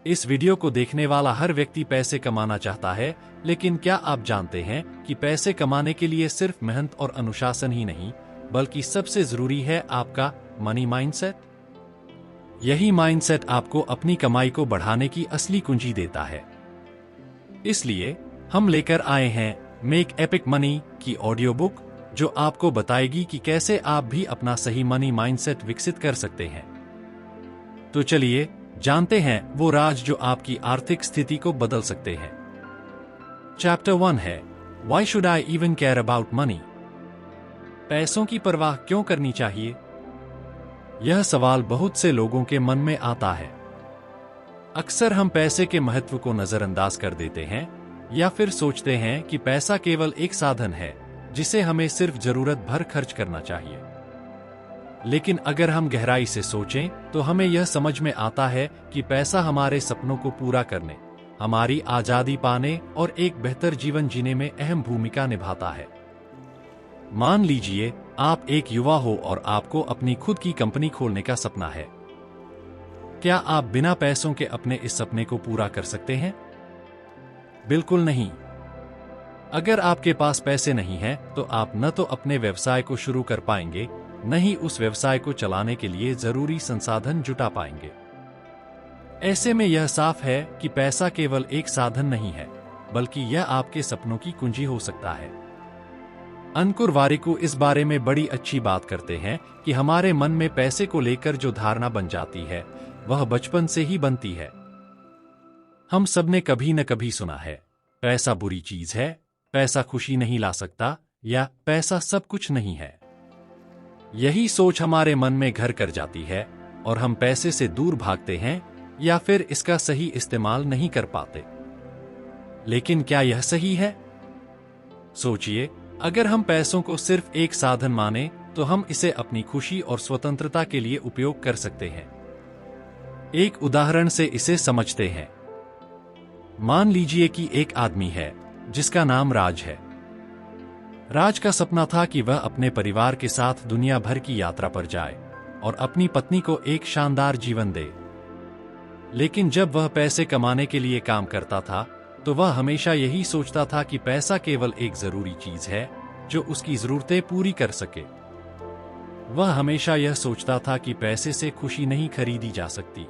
इस वीडियो को देखने वाला हर व्यक्ति पैसे कमाना चाहता है, लेकिन क्या आप जानते हैं कि पैसे कमाने के लिए सिर्फ मेहनत और अनुशासन ही नहीं, बल्कि सबसे जरूरी है आपका मनी माइंडसेट। यही माइंडसेट आपको अपनी कमाई को बढ़ाने की असली कुंजी देता है। इसलिए हम लेकर आए हैं मेक एपिक मनी की ऑडियो बुक, जो आपको बताएगी कि कैसे आप भी अपना सही मनी माइंडसेट विकसित कर सकते हैं। तो चलिए जानते हैं वो राज जो आपकी आर्थिक स्थिति को बदल सकते हैं। चैप्टर 1 है why should I even care about money. पैसों की परवाह क्यों करनी चाहिए? यह सवाल बहुत से लोगों के मन में आता है। अक्सर हम पैसे के महत्व को नजरअंदाज कर देते हैं या फिर सोचते हैं कि पैसा केवल एक साधन है जिसे हमें सिर्फ जरूरत भर खर्च करना चाहिए। लेकिन अगर हम गहराई से सोचें तो हमें यह समझ में आता है कि पैसा हमारे सपनों को पूरा करने, हमारी आजादी पाने और एक बेहतर जीवन जीने में अहम भूमिका निभाता है। मान लीजिए आप एक युवा हो और आपको अपनी खुद की कंपनी खोलने का सपना है। क्या आप बिना पैसों के अपने इस सपने को पूरा कर सकते हैं? बिल्कुल नहीं। अगर आपके पास पैसे नहीं हैं, तो आप न तो अपने व्यवसाय को शुरू कर पाएंगे, न ही उस व्यवसाय को चलाने के लिए जरूरी संसाधन जुटा पाएंगे। ऐसे में यह साफ है कि पैसा केवल एक साधन नहीं है, बल्कि यह आपके सपनों की कुंजी हो सकता है। अंकुर वारिकू इस बारे में बड़ी अच्छी बात करते हैं कि हमारे मन में पैसे को लेकर जो धारणा बन जाती है, वह बचपन से ही बनती है। हम सबने कभी न कभी सुना है, पैसा बुरी चीज है, पैसा खुशी नहीं ला सकता, या पैसा सब कुछ नहीं है। यही सोच हमारे मन में घर कर जाती है और हम पैसे से दूर भागते हैं या फिर इसका सही इस्तेमाल नहीं कर पाते। लेकिन क्या यह सही है? सोचिए, अगर हम पैसों को सिर्फ एक साधन माने तो हम इसे अपनी खुशी और स्वतंत्रता के लिए उपयोग कर सकते हैं। एक उदाहरण से इसे समझते हैं। मान लीजिए कि एक आदमी है जिसका नाम राज है। राज का सपना था कि वह अपने परिवार के साथ दुनिया भर की यात्रा पर जाए और अपनी पत्नी को एक शानदार जीवन दे। लेकिन जब वह पैसे कमाने के लिए काम करता था, तो वह हमेशा यही सोचता था कि पैसा केवल एक जरूरी चीज है जो उसकी जरूरतें पूरी कर सके। वह हमेशा यह सोचता था कि पैसे से खुशी नहीं खरीदी जा सकती।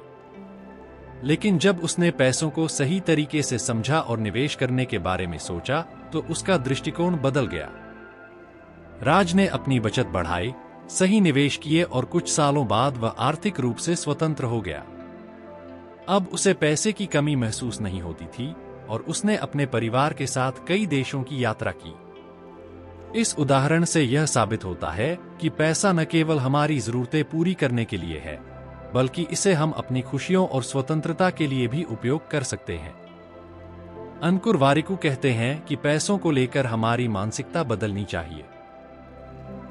लेकिन जब उसने पैसों को सही तरीके से समझा और निवेश करने के बारे में सोचा, तो उसका दृष्टिकोण बदल गया। राज ने अपनी बचत बढ़ाई, सही निवेश किए और कुछ सालों बाद वह आर्थिक रूप से स्वतंत्र हो गया। अब उसे पैसे की कमी महसूस नहीं होती थी और उसने अपने परिवार के साथ कई देशों की यात्रा की। इस उदाहरण से यह साबित होता है कि पैसा न केवल हमारी जरूरतें पूरी करने के लिए है, बल्कि इसे हम अपनी खुशियों और स्वतंत्रता के लिए भी उपयोग कर सकते हैं। अंकुर वारिकू कहते हैं कि पैसों को लेकर हमारी मानसिकता बदलनी चाहिए।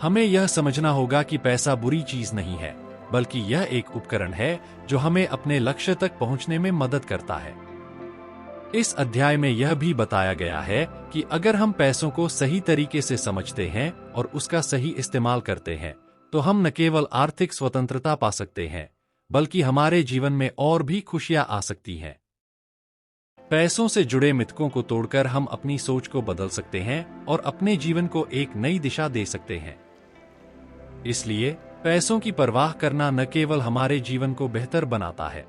हमें यह समझना होगा कि पैसा बुरी चीज नहीं है, बल्कि यह एक उपकरण है जो हमें अपने लक्ष्य तक पहुंचने में मदद करता है। इस अध्याय में यह भी बताया गया है कि अगर हम पैसों को सही तरीके से समझते हैं और उसका सही इस्तेमाल करते हैं, तो हम न केवल आर्थिक स्वतंत्रता पा सकते हैं, बल्कि हमारे जीवन में और भी खुशियां आ सकती हैं। पैसों से जुड़े मिथकों को तोड़कर हम अपनी सोच को बदल सकते हैं और अपने जीवन को एक नई दिशा दे सकते हैं। इसलिए पैसों की परवाह करना न केवल हमारे जीवन को बेहतर बनाता है,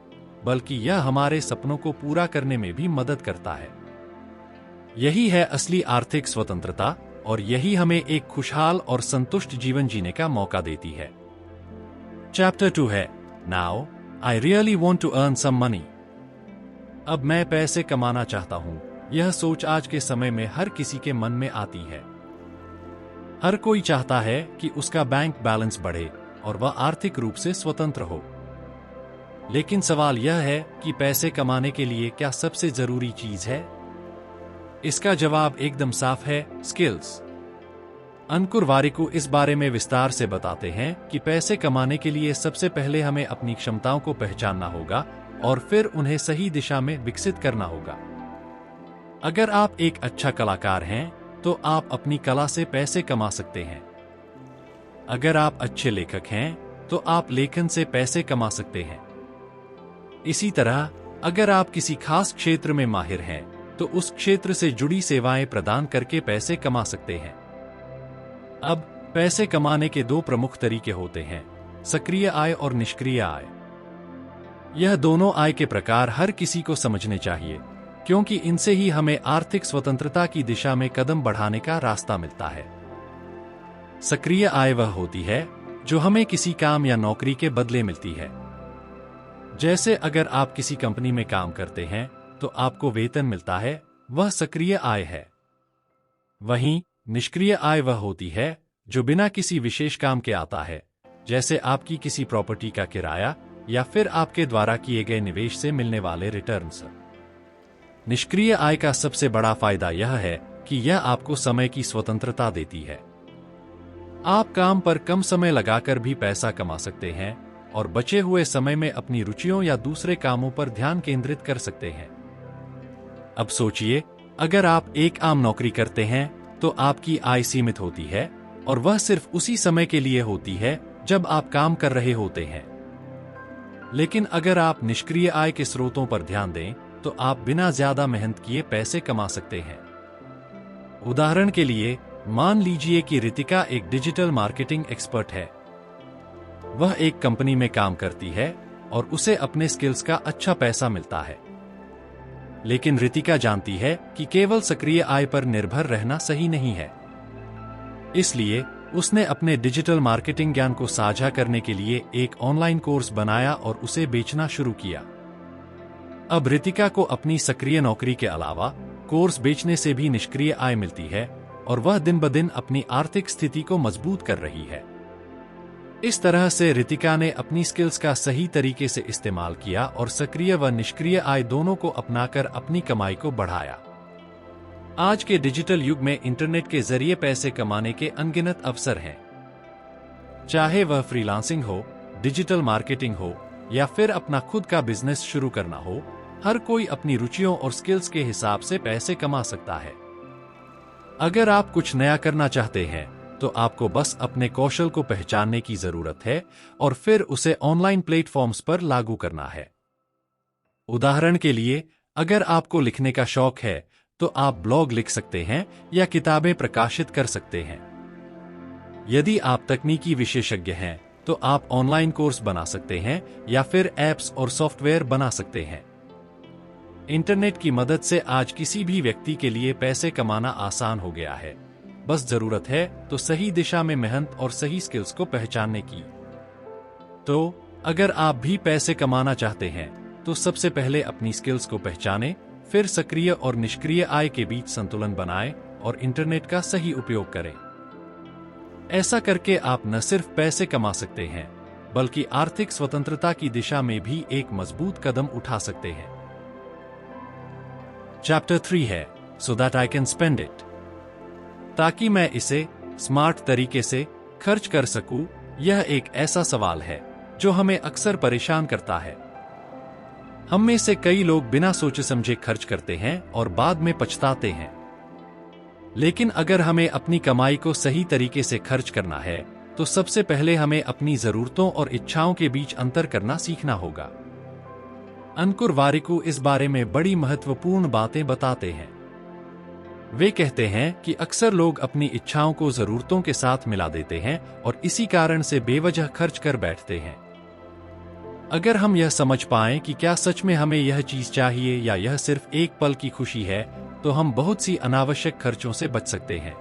बल्कि यह हमारे सपनों को पूरा करने में भी मदद करता है। यही है असली आर्थिक स्वतंत्रता, और यही हमें एक खुशहाल और संतुष्ट जीवन जीने का मौका देती है। चैप्टर 2 है now I really want to earn some money. अब मैं पैसे कमाना चाहता हूं। यह सोच आज के समय में हर किसी के मन में आती है। हर कोई चाहता है कि उसका बैंक बैलेंस बढ़े और वह आर्थिक रूप से स्वतंत्र हो। लेकिन सवाल यह है कि पैसे कमाने के लिए क्या सबसे जरूरी चीज है? इसका जवाब एकदम साफ है, स्किल्स। अंकुर वारिकू इस बारे में विस्तार से बताते हैं कि पैसे कमाने के लिए सबसे पहले हमें अपनी क्षमताओं को पहचानना होगा और फिर उन्हें सही दिशा में विकसित करना होगा। अगर आप एक अच्छा कलाकार हैं, तो आप अपनी कला से पैसे कमा सकते हैं। अगर आप अच्छे लेखक हैं, तो आप लेखन से पैसे कमा सकते हैं। इसी तरह अगर आप किसी खास क्षेत्र में माहिर हैं, तो उस क्षेत्र से जुड़ी सेवाएं प्रदान करके पैसे कमा सकते हैं। अब पैसे कमाने के दो प्रमुख तरीके होते हैं, सक्रिय आय और निष्क्रिय आय। यह दोनों आय के प्रकार हर किसी को समझने चाहिए, क्योंकि इनसे ही हमें आर्थिक स्वतंत्रता की दिशा में कदम बढ़ाने का रास्ता मिलता है। सक्रिय आय वह होती है जो हमें किसी काम या नौकरी के बदले मिलती है। जैसे अगर आप किसी कंपनी में काम करते हैं तो आपको वेतन मिलता है, वह सक्रिय आय है। वहीं निष्क्रिय आय वह होती है जो बिना किसी विशेष काम के आता है, जैसे आपकी किसी प्रॉपर्टी का किराया या फिर आपके द्वारा किए गए निवेश से मिलने वाले रिटर्न्स। निष्क्रिय आय का सबसे बड़ा फायदा यह है कि यह आपको समय की स्वतंत्रता देती है। आप काम पर कम समय लगाकर भी पैसा कमा सकते हैं और बचे हुए समय में अपनी रुचियों या दूसरे कामों पर ध्यान केंद्रित कर सकते हैं। अब सोचिए, अगर आप एक आम नौकरी करते हैं तो आपकी आय सीमित होती है और वह सिर्फ उसी समय के लिए होती है जब आप काम कर रहे होते हैं। लेकिन अगर आप निष्क्रिय आय के स्रोतों पर ध्यान दें तो आप बिना ज्यादा मेहनत किए पैसे कमा सकते हैं। उदाहरण के लिए, मान लीजिए कि रितिका एक डिजिटल मार्केटिंग एक्सपर्ट है। वह एक कंपनी में काम करती है और उसे अपने स्किल्स का अच्छा पैसा मिलता है। लेकिन रितिका जानती है कि केवल सक्रिय आय पर निर्भर रहना सही नहीं है। इसलिए उसने अपने डिजिटल मार्केटिंग ज्ञान को साझा करने के लिए एक ऑनलाइन कोर्स बनाया और उसे बेचना शुरू किया। अब रितिका को अपनी सक्रिय नौकरी के अलावा कोर्स बेचने से भी निष्क्रिय आय मिलती है और वह दिन ब दिन अपनी आर्थिक स्थिति को मजबूत कर रही है। इस तरह से रितिका ने अपनी स्किल्स का सही तरीके से इस्तेमाल किया और सक्रिय व निष्क्रिय आय दोनों को अपनाकर अपनी कमाई को बढ़ाया। आज के डिजिटल युग में इंटरनेट के जरिए पैसे कमाने के अनगिनत अवसर हैं। चाहे वह फ्रीलांसिंग हो, डिजिटल मार्केटिंग हो या फिर अपना खुद का बिजनेस शुरू करना हो, हर कोई अपनी रुचियों और स्किल्स के हिसाब से पैसे कमा सकता है। अगर आप कुछ नया करना चाहते हैं तो आपको बस अपने कौशल को पहचानने की जरूरत है और फिर उसे ऑनलाइन प्लेटफॉर्म्स पर लागू करना है। उदाहरण के लिए, अगर आपको लिखने का शौक है तो आप ब्लॉग लिख सकते हैं या किताबें प्रकाशित कर सकते हैं। यदि आप तकनीकी विशेषज्ञ हैं तो आप ऑनलाइन कोर्स बना सकते हैं या फिर ऐप्स और सॉफ्टवेयर बना सकते हैं। इंटरनेट की मदद से आज किसी भी व्यक्ति के लिए पैसे कमाना आसान हो गया है। बस जरूरत है तो सही दिशा में मेहनत और सही स्किल्स को पहचानने की। तो अगर आप भी पैसे कमाना चाहते हैं तो सबसे पहले अपनी स्किल्स को पहचानें, फिर सक्रिय और निष्क्रिय आय के बीच संतुलन बनाएं और इंटरनेट का सही उपयोग करें। ऐसा करके आप न सिर्फ पैसे कमा सकते हैं, बल्कि आर्थिक स्वतंत्रता की दिशा में भी एक मजबूत कदम उठा सकते हैं। चैप्टर 3 है so that I can spend it, ताकि मैं इसे स्मार्ट तरीके से खर्च कर सकूं। यह एक ऐसा सवाल है जो हमें अक्सर परेशान करता है। हम में से कई लोग बिना सोचे समझे खर्च करते हैं और बाद में पछताते हैं। लेकिन अगर हमें अपनी कमाई को सही तरीके से खर्च करना है तो सबसे पहले हमें अपनी जरूरतों और इच्छाओं के बीच अंतर करना सीखना होगा। अंकुर वारिकू इस बारे में बड़ी महत्वपूर्ण बातें बताते हैं। वे कहते हैं कि अक्सर लोग अपनी इच्छाओं को जरूरतों के साथ मिला देते हैं और इसी कारण से बेवजह खर्च कर बैठते हैं। अगर हम यह समझ पाएं कि क्या सच में हमें यह चीज चाहिए या यह सिर्फ एक पल की खुशी है, तो हम बहुत सी अनावश्यक खर्चों से बच सकते हैं।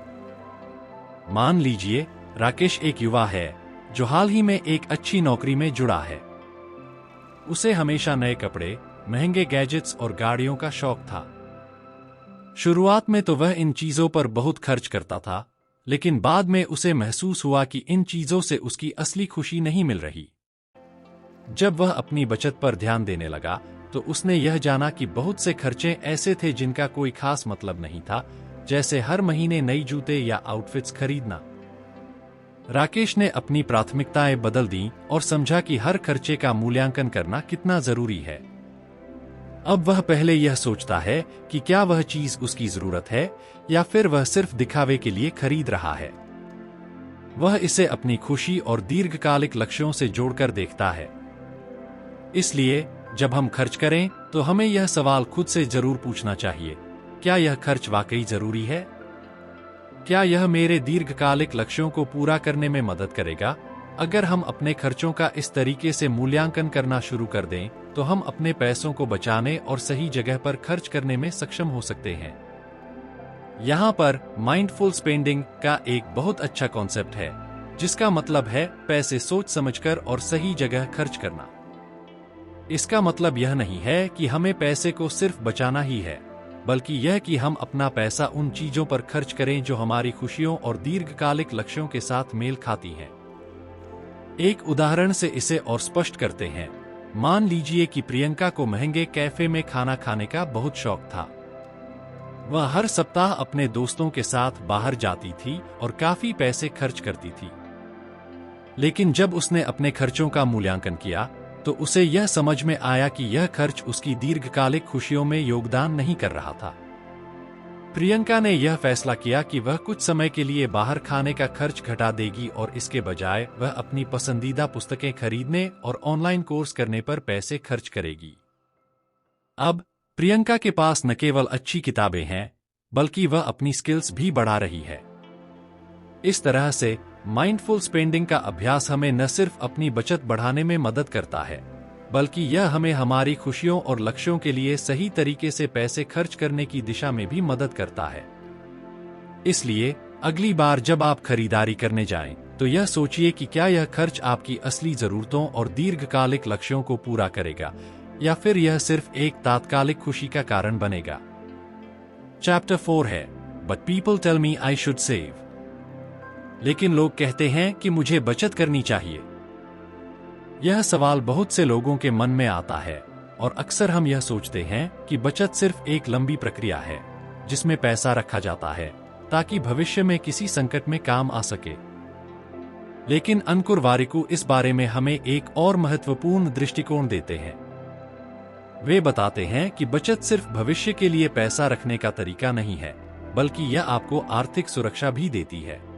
मान लीजिए, राकेश एक युवा है जो हाल ही में एक अच्छी नौकरी में जुड़ा है। उसे हमेशा नए कपड़े, महंगे गैजेट्स और गाड़ियों का शौक था। शुरुआत में तो वह इन चीजों पर बहुत खर्च करता था, लेकिन बाद में उसे महसूस हुआ कि इन चीजों से उसकी असली खुशी नहीं मिल रही। जब वह अपनी बचत पर ध्यान देने लगा तो उसने यह जाना कि बहुत से खर्चे ऐसे थे जिनका कोई खास मतलब नहीं था, जैसे हर महीने नई जूते या आउटफिट्स खरीदना। राकेश ने अपनी प्राथमिकताएं बदल दी और समझा कि हर खर्चे का मूल्यांकन करना कितना जरूरी है। अब वह पहले यह सोचता है कि क्या वह चीज उसकी जरूरत है या फिर वह सिर्फ दिखावे के लिए खरीद रहा है। वह इसे अपनी खुशी और दीर्घकालिक लक्ष्यों से जोड़कर देखता है। इसलिए जब हम खर्च करें तो तो हमें यह सवाल खुद से जरूर पूछना चाहिए, क्या यह खर्च वाकई जरूरी है? क्या यह मेरे दीर्घकालिक लक्ष्यों को पूरा करने में मदद करेगा? अगर हम अपने खर्चों का इस तरीके से मूल्यांकन करना शुरू कर दें, तो हम अपने पैसों को बचाने और सही जगह पर खर्च करने में सक्षम हो सकते हैं। यहाँ पर माइंडफुल स्पेंडिंग का एक बहुत अच्छा कॉन्सेप्ट है, जिसका मतलब है पैसे सोच समझकर और सही जगह खर्च करना। इसका मतलब यह नहीं है कि हमें पैसे को सिर्फ बचाना ही है, बल्कि यह कि हम अपना पैसा उन चीजों पर खर्च करें जो हमारी खुशियों और दीर्घकालिक लक्ष्यों के साथ मेल खाती हैं। एक उदाहरण से इसे और स्पष्ट करते हैं। मान लीजिए कि प्रियंका को महंगे कैफे में खाना खाने का बहुत शौक था। वह हर सप्ताह अपने दोस्तों के साथ बाहर जाती थी और काफी पैसे खर्च करती थी। लेकिन जब उसने अपने खर्चों का मूल्यांकन किया, तो उसे यह समझ में आया कि यह खर्च उसकी दीर्घकालिक खुशियों में योगदान नहीं कर रहा था। प्रियंका ने यह फैसला किया कि वह कुछ समय के लिए बाहर खाने का खर्च घटा देगी और इसके बजाय वह अपनी पसंदीदा पुस्तकें खरीदने और ऑनलाइन कोर्स करने पर पैसे खर्च करेगी। अब प्रियंका के पास न केवल अच्छी किताबें हैं, बल्कि वह अपनी स्किल्स भी बढ़ा रही है। इस तरह से माइंडफुल स्पेंडिंग का अभ्यास हमें न सिर्फ अपनी बचत बढ़ाने में मदद करता है, बल्कि यह हमें हमारी खुशियों और लक्ष्यों के लिए सही तरीके से पैसे खर्च करने की दिशा में भी मदद करता है। इसलिए अगली बार जब आप खरीदारी करने जाएं, तो यह सोचिए कि क्या यह खर्च आपकी असली जरूरतों और दीर्घकालिक लक्ष्यों को पूरा करेगा, या फिर यह सिर्फ एक तात्कालिक खुशी का कारण बनेगा। चैप्टर 4 है, but people tell me I should save. लेकिन लोग कहते हैं कि मुझे बचत करनी चाहिए। यह सवाल बहुत से लोगों के मन में आता है, और अक्सर हम यह सोचते हैं कि बचत सिर्फ एक लंबी प्रक्रिया है, जिसमें पैसा रखा जाता है ताकि भविष्य में किसी संकट में काम आ सके। लेकिन अंकुर वारिकू इस बारे में हमें एक और महत्वपूर्ण दृष्टिकोण देते हैं। वे बताते हैं कि बचत सिर्फ भविष्य के लिए पैसा रखने का तरीका नहीं है, बल्कि यह आपको आर्थिक सुरक्षा भी देती है।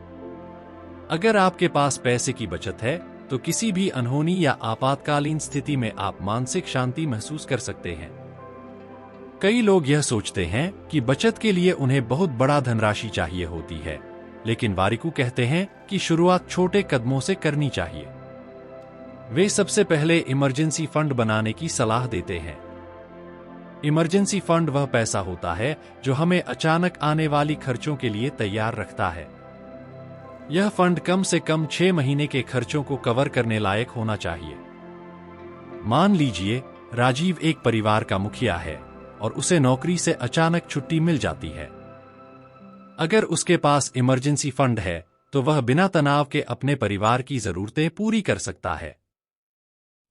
अगर आपके पास पैसे की बचत है, तो किसी भी अनहोनी या आपातकालीन स्थिति में आप मानसिक शांति महसूस कर सकते हैं। कई लोग यह सोचते हैं कि बचत के लिए उन्हें बहुत बड़ा धनराशि चाहिए होती है, लेकिन वारिकू कहते हैं कि शुरुआत छोटे कदमों से करनी चाहिए। वे सबसे पहले इमरजेंसी फंड बनाने की सलाह देते हैं। इमरजेंसी फंड वह पैसा होता है जो हमें अचानक आने वाली खर्चों के लिए तैयार रखता है। यह फंड कम से कम 6 महीने के खर्चों को कवर करने लायक होना चाहिए। मान लीजिए राजीव एक परिवार का मुखिया है और उसे नौकरी से अचानक छुट्टी मिल जाती है। अगर उसके पास इमरजेंसी फंड है, तो वह बिना तनाव के अपने परिवार की जरूरतें पूरी कर सकता है।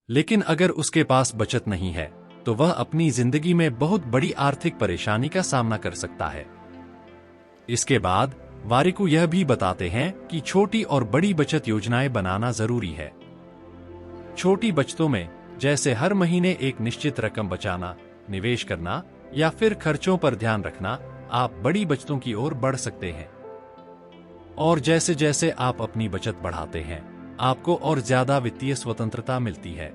लेकिन अगर उसके पास बचत नहीं है, तो वह अपनी जिंदगी में बहुत बड़ी आर्थिक परेशानी का सामना कर सकता है। इसके बाद वारिकू यह भी बताते हैं कि छोटी और बड़ी बचत योजनाएं बनाना जरूरी है। छोटी बचतों में, जैसे हर महीने एक निश्चित रकम बचाना, निवेश करना या फिर खर्चों पर ध्यान रखना, आप बड़ी बचतों की ओर बढ़ सकते हैं। और जैसे जैसे आप अपनी बचत बढ़ाते हैं, आपको और ज्यादा वित्तीय स्वतंत्रता मिलती है।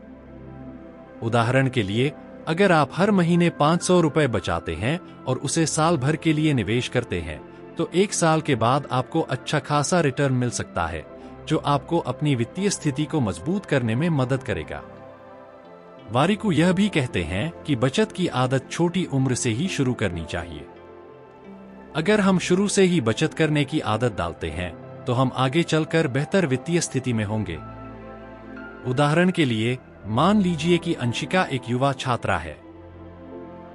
उदाहरण के लिए, अगर आप हर महीने 500 रुपए बचाते हैं और उसे साल भर के लिए निवेश करते हैं, तो 1 साल के बाद आपको अच्छा खासा रिटर्न मिल सकता है, जो आपको अपनी वित्तीय स्थिति को मजबूत करने में मदद करेगा। वारिकू यह भी कहते हैं कि बचत की आदत छोटी उम्र से ही शुरू करनी चाहिए। अगर हम शुरू से ही बचत करने की आदत डालते हैं, तो हम आगे चलकर बेहतर वित्तीय स्थिति में होंगे। उदाहरण के लिए, मान लीजिए कि अंशिका एक युवा छात्रा है।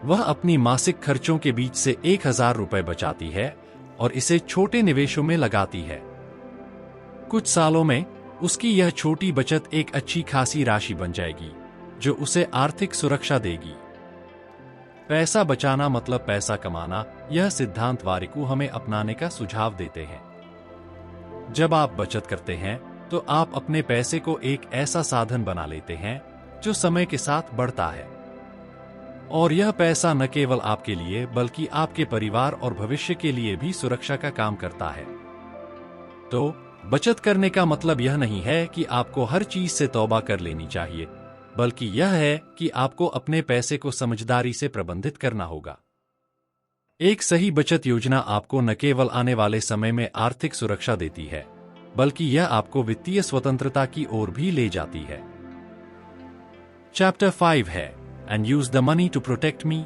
वह अपनी मासिक खर्चों के बीच से 1000 रुपए बचाती है और इसे छोटे निवेशों में लगाती है। कुछ सालों में उसकी यह छोटी बचत एक अच्छी खासी राशि बन जाएगी, जो उसे आर्थिक सुरक्षा देगी। पैसा बचाना मतलब पैसा कमाना, यह सिद्धांत वारिकू हमें अपनाने का सुझाव देते हैं। जब आप बचत करते हैं, तो आप अपने पैसे को एक ऐसा साधन बना लेते हैं जो समय के साथ बढ़ता है। और यह पैसा न केवल आपके लिए, बल्कि आपके परिवार और भविष्य के लिए भी सुरक्षा का काम करता है। तो बचत करने का मतलब यह नहीं है कि आपको हर चीज से तौबा कर लेनी चाहिए, बल्कि यह है कि आपको अपने पैसे को समझदारी से प्रबंधित करना होगा। एक सही बचत योजना आपको न केवल आने वाले समय में आर्थिक सुरक्षा देती है, बल्कि यह आपको वित्तीय स्वतंत्रता की ओर भी ले जाती है। चैप्टर 5 है and use the money to protect me.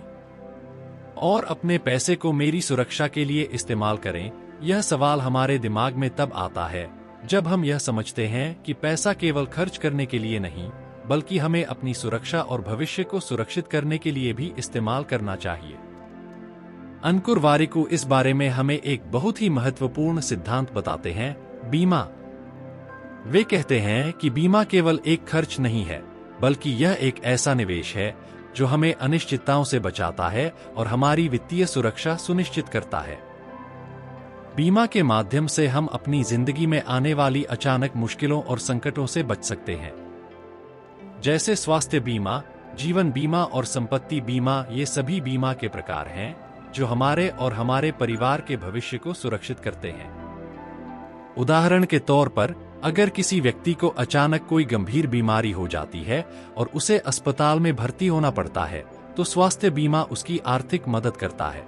और अपने पैसे को मेरी सुरक्षा के लिए इस्तेमाल करें। यह सवाल हमारे दिमाग में तब आता है जब हम यह समझते हैं कि पैसा केवल खर्च करने के लिए नहीं, बल्कि हमें अपनी सुरक्षा और भविष्य को सुरक्षित करने के लिए भी इस्तेमाल करना चाहिए। अंकुर वारिकू इस बारे में हमें एक बहुत ही महत्वपूर्ण सिद्धांत बताते हैं, बीमा। वे कहते हैं कि बीमा केवल एक खर्च नहीं है, बल्कि यह एक ऐसा निवेश है जो हमें अनिश्चितताओं से बचाता है और हमारी वित्तीय सुरक्षा सुनिश्चित करता है। बीमा के माध्यम से हम अपनी जिंदगी में आने वाली अचानक मुश्किलों और संकटों से बच सकते हैं। जैसे स्वास्थ्य बीमा, जीवन बीमा और संपत्ति बीमा, ये सभी बीमा के प्रकार हैं जो हमारे और हमारे परिवार के भविष्य को सुरक्षित करते हैं। उदाहरण के तौर पर, अगर किसी व्यक्ति को अचानक कोई गंभीर बीमारी हो जाती है और उसे अस्पताल में भर्ती होना पड़ता है, तो स्वास्थ्य बीमा उसकी आर्थिक मदद करता है।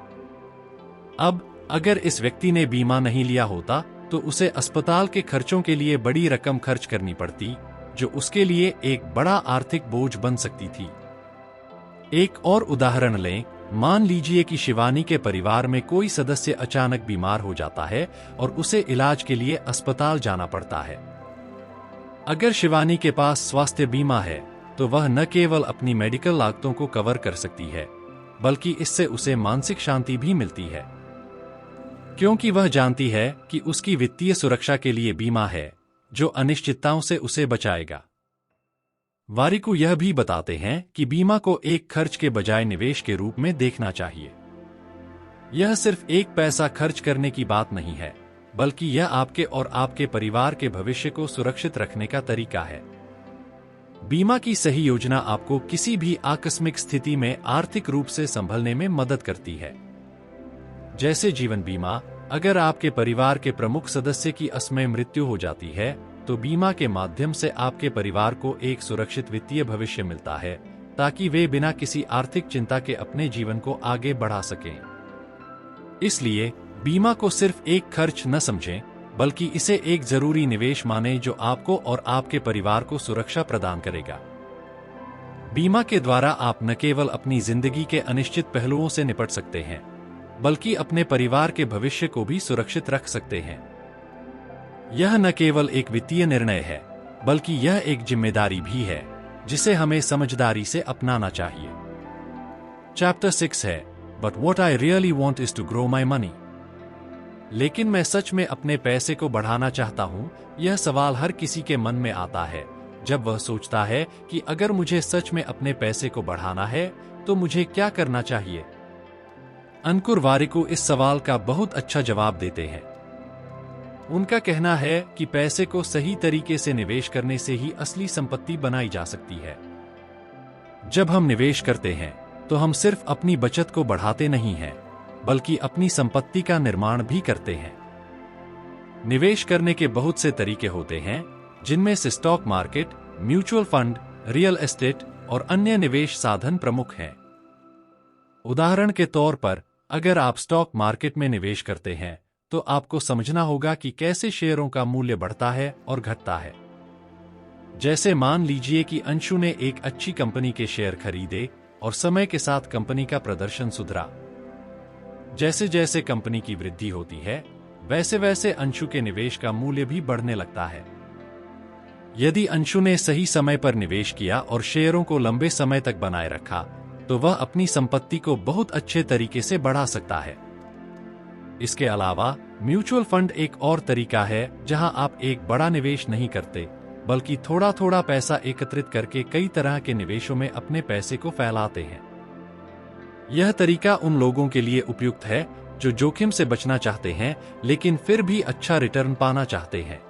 अब अगर इस व्यक्ति ने बीमा नहीं लिया होता, तो उसे अस्पताल के खर्चों के लिए बड़ी रकम खर्च करनी पड़ती, जो उसके लिए एक बड़ा आर्थिक बोझ बन सकती थी। एक और उदाहरण लें। मान लीजिए कि शिवानी के परिवार में कोई सदस्य अचानक बीमार हो जाता है और उसे इलाज के लिए अस्पताल जाना पड़ता है। अगर शिवानी के पास स्वास्थ्य बीमा है, तो वह न केवल अपनी मेडिकल लागतों को कवर कर सकती है, बल्कि इससे उसे मानसिक शांति भी मिलती है, क्योंकि वह जानती है कि उसकी वित्तीय सुरक्षा के लिए बीमा है जो अनिश्चितताओं से उसे बचाएगा। वारिकू यह भी बताते हैं कि बीमा को एक खर्च के बजाय निवेश के रूप में देखना चाहिए। यह सिर्फ एक पैसा खर्च करने की बात नहीं है, बल्कि यह आपके और आपके परिवार के भविष्य को सुरक्षित रखने का तरीका है। बीमा की सही योजना आपको किसी भी आकस्मिक स्थिति में आर्थिक रूप से संभलने में मदद करती है। जैसे जीवन बीमा, अगर आपके परिवार के प्रमुख सदस्य की असमय मृत्यु हो जाती है, तो बीमा के माध्यम से आपके परिवार को एक सुरक्षित वित्तीय भविष्य मिलता है, ताकि वे बिना किसी आर्थिक चिंता के अपने जीवन को आगे बढ़ा सकें। इसलिए बीमा को सिर्फ एक खर्च न समझें, बल्कि इसे एक जरूरी निवेश मानें जो आपको और आपके परिवार को सुरक्षा प्रदान करेगा। बीमा के द्वारा आप न केवल अपनी जिंदगी के अनिश्चित पहलुओं से निपट सकते हैं, बल्कि अपने परिवार के भविष्य को भी सुरक्षित रख सकते हैं। यह न केवल एक वित्तीय निर्णय है, बल्कि यह एक जिम्मेदारी भी है जिसे हमें समझदारी से अपनाना चाहिए। चैप्टर 6 है but what I really want is to grow my money. लेकिन मैं सच में अपने पैसे को बढ़ाना चाहता हूं। यह सवाल हर किसी के मन में आता है जब वह सोचता है कि अगर मुझे सच में अपने पैसे को बढ़ाना है तो मुझे क्या करना चाहिए। अंकुर वारिकू इस सवाल का बहुत अच्छा जवाब देते हैं। उनका कहना है कि पैसे को सही तरीके से निवेश करने से ही असली संपत्ति बनाई जा सकती है। जब हम निवेश करते हैं, तो हम सिर्फ अपनी बचत को बढ़ाते नहीं हैं, बल्कि अपनी संपत्ति का निर्माण भी करते हैं। निवेश करने के बहुत से तरीके होते हैं, जिनमें से stock market, mutual fund, real estate और अन्य निवेश साधन प्रमुख हैं। उदाहरण के तौर पर, अगर आप स्टॉक मार्केट में निवेश करते हैं, तो आपको समझना होगा कि कैसे शेयरों का मूल्य बढ़ता है और घटता है। जैसे मान लीजिए कि अंशु ने एक अच्छी कंपनी के शेयर खरीदे और समय के साथ कंपनी का प्रदर्शन सुधरा। जैसे जैसे कंपनी की वृद्धि होती है, वैसे वैसे अंशु के निवेश का मूल्य भी बढ़ने लगता है। यदि अंशु ने सही समय पर निवेश किया और शेयरों को लंबे समय तक बनाए रखा, तो वह अपनी संपत्ति को बहुत अच्छे तरीके से बढ़ा सकता है। इसके अलावा म्यूचुअल फंड एक और तरीका है जहां आप एक बड़ा निवेश नहीं करते, बल्कि थोड़ा थोड़ा पैसा एकत्रित करके कई तरह के निवेशों में अपने पैसे को फैलाते हैं। यह तरीका उन लोगों के लिए उपयुक्त है जो जोखिम से बचना चाहते हैं लेकिन फिर भी अच्छा रिटर्न पाना चाहते हैं।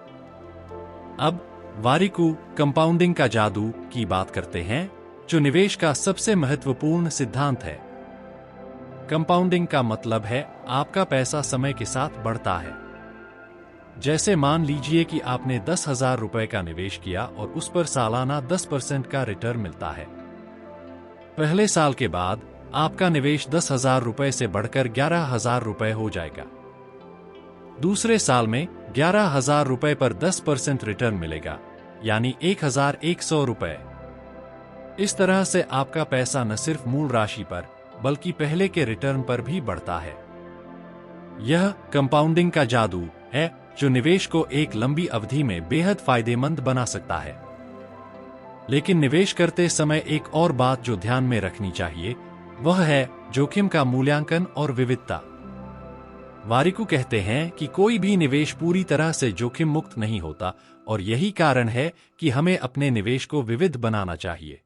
अब वारिकू कंपाउंडिंग का जादू की बात करते हैं, जो निवेश का सबसे महत्वपूर्ण सिद्धांत है। कंपाउंडिंग का मतलब है आपका पैसा समय के साथ बढ़ता है। जैसे मान लीजिए कि आपने 10,000 रुपए का निवेश किया और उस पर सालाना 10% का रिटर्न मिलता है। पहले साल के बाद आपका निवेश 10,000 रुपए से बढ़कर 11,000 रुपए हो जाएगा। दूसरे साल में 11,000 रुपए पर 10% रिटर्न मिलेगा, यानी 1,100 रुपए। इस तरह से आपका पैसा न सिर्फ मूल राशि पर बल्कि पहले के रिटर्न पर भी बढ़ता है। यह कंपाउंडिंग का जादू है जो निवेश को एक लंबी अवधि में बेहद फायदेमंद बना सकता है। लेकिन निवेश करते समय एक और बात जो ध्यान में रखनी चाहिए वह है जोखिम का मूल्यांकन और विविधता। वारिकू कहते हैं कि कोई भी निवेश पूरी तरह से जोखिम मुक्त नहीं होता और यही कारण है कि हमें अपने निवेश को विविध बनाना चाहिए।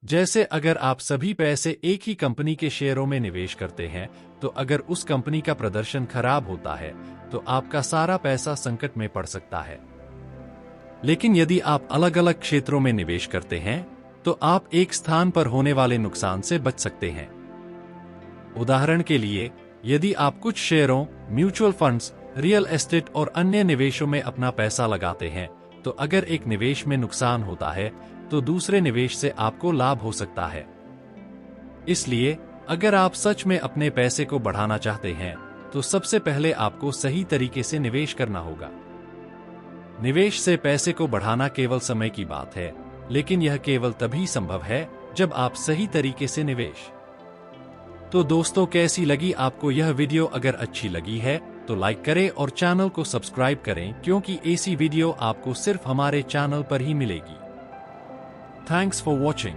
जैसे अगर आप सभी पैसे एक ही कंपनी के शेयरों में निवेश करते हैं तो अगर उस कंपनी का प्रदर्शन खराब होता है तो आपका सारा पैसा संकट में पड़ सकता है। लेकिन यदि आप अलग अलग क्षेत्रों में निवेश करते हैं तो आप एक स्थान पर होने वाले नुकसान से बच सकते हैं। उदाहरण के लिए, यदि आप कुछ शेयरों, म्यूचुअल फंड्स, रियल एस्टेट और अन्य निवेशों में अपना पैसा लगाते हैं तो अगर एक निवेश में नुकसान होता है तो दूसरे निवेश से आपको लाभ हो सकता है। इसलिए अगर आप सच में अपने पैसे को बढ़ाना चाहते हैं तो सबसे पहले आपको सही तरीके से निवेश करना होगा। निवेश से पैसे को बढ़ाना केवल समय की बात है, लेकिन यह केवल तभी संभव है जब आप सही तरीके से निवेश। तो दोस्तों, कैसी लगी आपको यह वीडियो? अगर अच्छी लगी है तो लाइक करें और चैनल को सब्सक्राइब करें, क्योंकि ऐसी वीडियो आपको सिर्फ हमारे चैनल पर ही मिलेगी। Thanks for watching.